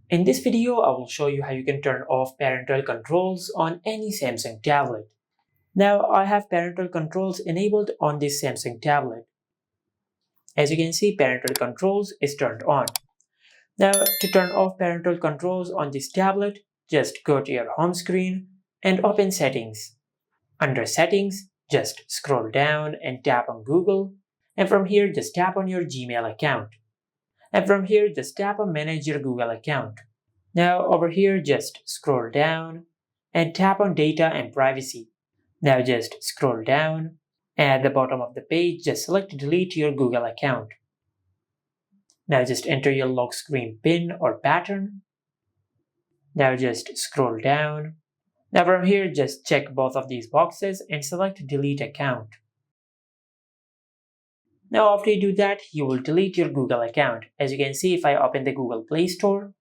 In this video, I will show you how you can turn off parental controls on any Samsung tablet. Now, I have parental controls enabled on this Samsung tablet. As you can see, parental controls is turned on. Now, to turn off parental controls on this tablet, just go to your home screen and open Settings. Under Settings, just scroll down and tap on Google, and from here, just tap on your Gmail account. And from here, just tap on Manage your Google account. Now over here, just scroll down and tap on Data and Privacy. Now just scroll down and at the bottom of the page, just select Delete your Google account. Now just enter your lock screen PIN or pattern. Now just scroll down. Now from here, just check both of these boxes and select Delete account. Now after you do that, you will delete your Google account. As you can see, if I open the Google Play Store,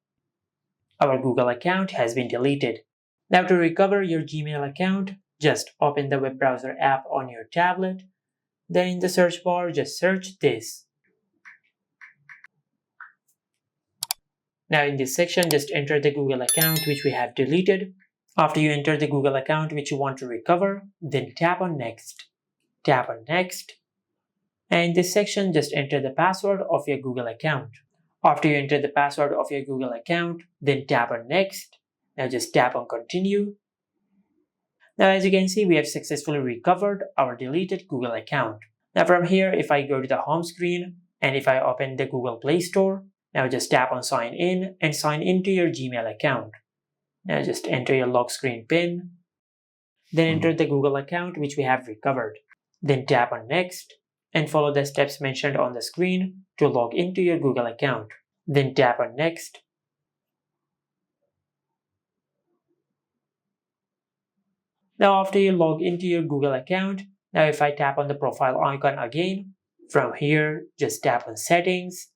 our Google account has been deleted. Now to recover your Gmail account, just open the web browser app on your tablet. Then in the search bar, just search this. Now in this section, just enter the Google account which we have deleted. After you enter the Google account which you want to recover, then tap on Next. Tap on Next. And in this section, just enter the password of your Google account. After you enter the password of your Google account, then tap on Next. Now just tap on Continue. Now as you can see, we have successfully recovered our deleted Google account. Now from here, if I go to the home screen and if I open the Google Play Store, now just tap on Sign In and sign into your Gmail account. Now just enter your lock screen PIN. Then enter the Google account which we have recovered. Then tap on Next and follow the steps mentioned on the screen to log into your Google account. Then tap on Next. Now after you log into your Google account, now if I tap on the profile icon again, from here just tap on Settings,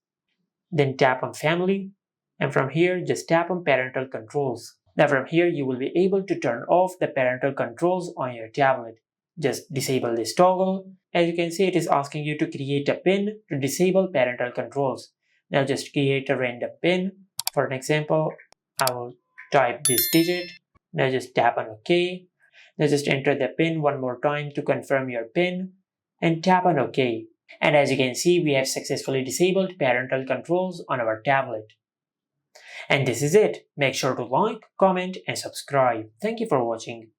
then tap on Family, and from here just tap on Parental Controls. Now from here you will be able to turn off the parental controls on your tablet. Just disable this toggle. As you can see, it is asking you to create a PIN to disable parental controls. Now just create a random PIN. For an example, I will type this digit. Now just tap on OK. Now just enter the PIN one more time to confirm your PIN and tap on OK. And as you can see, we have successfully disabled parental controls on our tablet. And this is it. Make sure to like, comment and subscribe. Thank you for watching.